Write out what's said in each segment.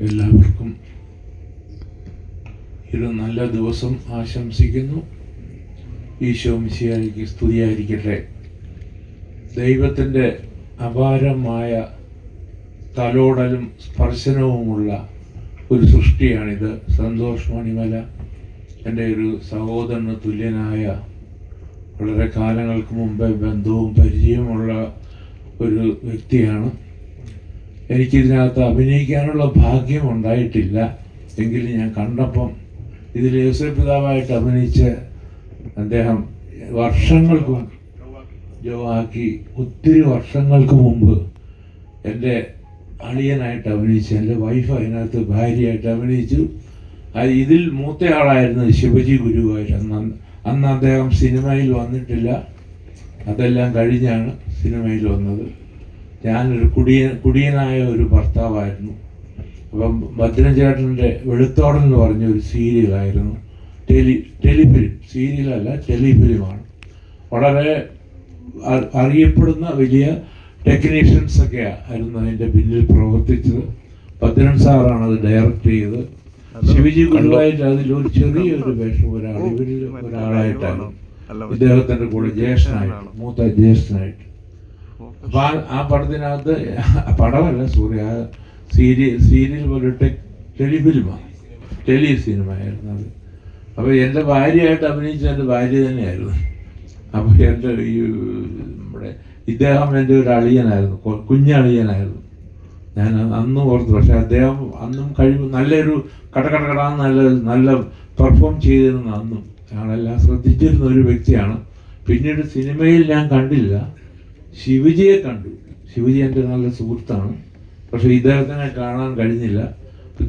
എല്ലാവർക്കും ഒരു നല്ല ദിവസം ആശംസിക്കുന്നു. ഈശോ മിശിഹായ്ക്ക് സ്തുതിയായിരിക്കട്ടെ. ദൈവത്തിൻ്റെ അപാരമായ തലോടലും സ്പർശനവുമുള്ള ഒരു സൃഷ്ടിയാണിത്. സന്തോഷ് മണിമല എൻ്റെ ഒരു സഹോദരന് തുല്യനായ, വളരെ കാലങ്ങൾക്ക് മുമ്പേ ബന്ധവും പരിചയമുള്ള ഒരു വ്യക്തിയാണ്. എനിക്കിതിനകത്ത് അഭിനയിക്കാനുള്ള ഭാഗ്യം ഉണ്ടായിട്ടില്ല. എങ്കിലും ഞാൻ കണ്ടപ്പം ഇതിൽ യേശു പിതാവായിട്ട് അഭിനയിച്ച അദ്ദേഹം വർഷങ്ങൾക്ക് ജോവാക്കി ഒത്തിരി വർഷങ്ങൾക്ക് മുമ്പ് എൻ്റെ അളിയനായിട്ട് അഭിനയിച്ചു. എൻ്റെ വൈഫ് അതിനകത്ത് ഭാര്യയായിട്ട് അഭിനയിച്ചു. ഇതിൽ മൂത്തയാളായിരുന്നു ശിവജി ഗുരുവായൂർ. അന്ന് അദ്ദേഹം സിനിമയിൽ വന്നിട്ടില്ല. അതെല്ലാം കഴിഞ്ഞാണ് സിനിമയിൽ വന്നത്. ഞാനൊരു കുടിയനായ ഒരു ഭർത്താവായിരുന്നു. അപ്പം ഭദ്രൻ ചേട്ടൻ്റെ വെളുത്തോടൻ എന്ന് പറഞ്ഞ ഒരു സീരിയലായിരുന്നു. ടെലിഫിലിം, സീരിയലല്ല, ടെലിഫിലിമാണ്. വളരെ അറിയപ്പെടുന്ന വലിയ ടെക്നീഷ്യൻസൊക്കെ ആയിരുന്നു അതിൻ്റെ പിന്നിൽ പ്രവർത്തിച്ചത്. ഭദ്രൻ സാറാണ് അത് ഡയറക്റ്റ് ചെയ്തത്. ശിവജി ഗുരുവായിട്ട് അതിലൊരു ചെറിയൊരു വേഷം ഇവരിൽ ഒരാളായിട്ടാണ്, ഇദ്ദേഹത്തിൻ്റെ കൂടെ ജ്യേഷ്ഠനായിട്ട്, മൂത്ത ജ്യേഷ്ഠനായിട്ട്. അപ്പൊ ആ പടത്തിനകത്ത്, പടമല്ല സൂര്യ, സീരിയൽ പോലെ ടെലിഫിലിമാണ്, ടെലി സിനിമ ആയിരുന്നു അത്. അപ്പോൾ എൻ്റെ ഭാര്യയായിട്ട് അഭിനയിച്ച എൻ്റെ ഭാര്യ തന്നെയായിരുന്നു. അപ്പോൾ എൻ്റെ ഈ നമ്മുടെ ഇദ്ദേഹം എൻ്റെ ഒരു അളിയനായിരുന്നു, കുഞ്ഞളിയനായിരുന്നു. ഞാൻ അന്നും ഓർത്തു. പക്ഷെ അദ്ദേഹം അന്നും നല്ലൊരു നല്ല പെർഫോം ചെയ്തിരുന്ന അന്നും ഞങ്ങളെല്ലാം ശ്രദ്ധിച്ചിരുന്ന ഒരു വ്യക്തിയാണ്. പിന്നീട് സിനിമയിൽ ഞാൻ കണ്ടില്ല, ശിവജിയെ കണ്ടു. ശിവജി എൻ്റെ നല്ല സുഹൃത്താണ്. പക്ഷെ ഇദ്ദേഹത്തിനെ കാണാൻ കഴിഞ്ഞില്ല.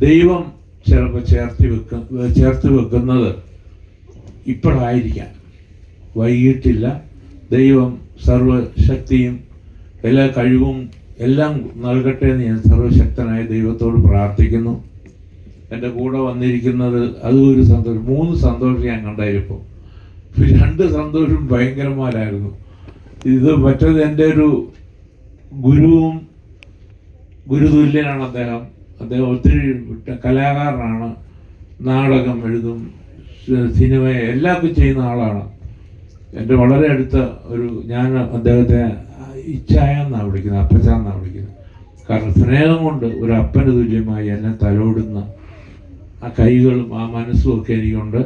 ദൈവം ചിലപ്പോൾ ചേർത്ത് വെക്കുന്നത് ഇപ്പോഴായിരിക്കാം, വൈകിട്ടില്ല. ദൈവം സർവശക്തിയും എല്ലാ കഴിവും എല്ലാം നൽകട്ടെ എന്ന് ഞാൻ സർവശക്തനായ ദൈവത്തോട് പ്രാർത്ഥിക്കുന്നു. എൻ്റെ കൂടെ വന്നിരിക്കുന്നത് അതും ഒരു സന്തോഷം. 3 സന്തോഷം ഞാൻ കണ്ടായിരിപ്പോൾ. 2 സന്തോഷം ഭയങ്കരന്മാരായിരുന്നു. ഇത് മറ്റേത് എൻ്റെ ഒരു ഗുരുവും ഗുരുതുല്യനാണ് അദ്ദേഹം. അദ്ദേഹം ഒത്തിരി കലാകാരനാണ്. നാടകം എഴുതും, സിനിമ എല്ലാം ചെയ്യുന്ന ആളാണ്. എൻ്റെ വളരെ അടുത്ത ഞാൻ അദ്ദേഹത്തെ ഇച്ഛായ എന്നാണ് വിളിക്കുന്നത്, അപ്പച്ചാന്നാണ് വിളിക്കുന്നത്. കാരണം സ്നേഹം കൊണ്ട് ഒരു അപ്പന് തുല്യമായി എന്നെ തലോടുന്ന ആ കൈകളും ആ മനസ്സും ഒക്കെ എനിക്കുണ്ട്.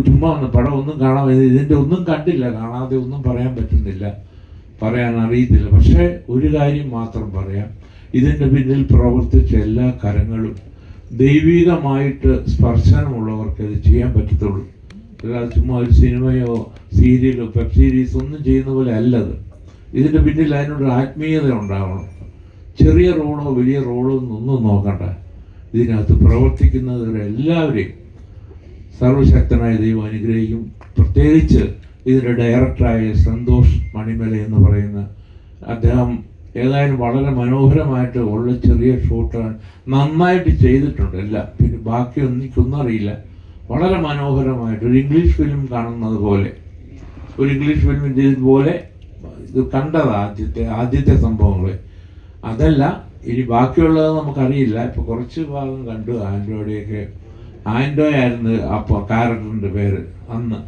ചുമ്മാ ഒന്ന് പടം ഒന്നും കാണാൻ, ഇതിൻ്റെ ഒന്നും കണ്ടില്ല, കാണാതെ ഒന്നും പറയാൻ പറ്റുന്നില്ല, പറയാൻ അറിയത്തില്ല. പക്ഷേ ഒരു കാര്യം മാത്രം പറയാം, ഇതിൻ്റെ പിന്നിൽ പ്രവർത്തിച്ച എല്ലാ കരങ്ങളും ദൈവികമായിട്ട് സ്പർശനമുള്ളവർക്ക് ഇത് ചെയ്യാൻ പറ്റത്തുള്ളൂ. അല്ലാതെ ചുമ്മാ ഒരു സിനിമയോ സീരിയലോ വെബ് സീരീസ് ഒന്നും ചെയ്യുന്ന പോലെ അല്ലത്. ഇതിൻ്റെ പിന്നിൽ അതിനൊരു ആത്മീയത ഉണ്ടാവണം. ചെറിയ റോളോ വലിയ റോളോ ഒന്നും നോക്കണ്ട. ഇതിനകത്ത് പ്രവർത്തിക്കുന്നവരെല്ലാവരെയും സർവശക്തനായ ദൈവം അനുഗ്രഹിക്കും. പ്രത്യേകിച്ച് ഇതിൻ്റെ ഡയറക്ടറായ സന്തോഷ് മണിമല എന്ന് പറയുന്ന അദ്ദേഹം ഏതായാലും വളരെ മനോഹരമായിട്ട് ഉള്ള ചെറിയ ഷൂട്ടാണ്, നന്നായിട്ട് ചെയ്തിട്ടുണ്ട് എല്ലാം. പിന്നെ ബാക്കിയൊന്നും എനിക്കൊന്നും അറിയില്ല. വളരെ മനോഹരമായിട്ട് ഒരു ഇംഗ്ലീഷ് ഫിലിം കാണുന്നത് പോലെ, ഒരു ഇംഗ്ലീഷ് ഫിലിമിൻ്റെ ഇതുപോലെ ഇത് കണ്ടത് ആദ്യത്തെ സംഭവങ്ങൾ. അതല്ല, ഇനി ബാക്കിയുള്ളത് നമുക്കറിയില്ല. ഇപ്പോൾ കുറച്ച് ഭാഗം കണ്ടു. ആൻഡോ ആയിരുന്നു അപ്പോൾ ക്യാരക്ടറിൻ്റെ പേര് അന്ന്.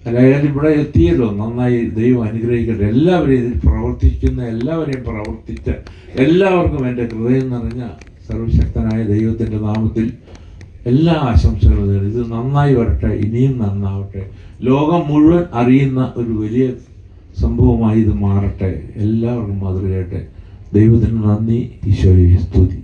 അതായത് ഇവിടെ എത്തിയല്ലോ, നന്നായി. ദൈവം അനുഗ്രഹിക്കട്ടെ എല്ലാവരെയും, ഇതിൽ പ്രവർത്തിക്കുന്ന എല്ലാവരെയും, പ്രവർത്തിച്ച എല്ലാവർക്കും എൻ്റെ ഹൃദയം നിറഞ്ഞ സർവശക്തനായ ദൈവത്തിൻ്റെ നാമത്തിൽ എല്ലാ ആശംസകളും നേടി. ഇത് നന്നായി വരട്ടെ, ഇനിയും നന്നാവട്ടെ, ലോകം മുഴുവൻ അറിയുന്ന ഒരു വലിയ സംഭവമായി ഇത് മാറട്ടെ. എല്ലാവർക്കും മാതൃകയായിട്ട്. ദൈവത്തിന് നന്ദി. ഈശോയെ സ്തുതി.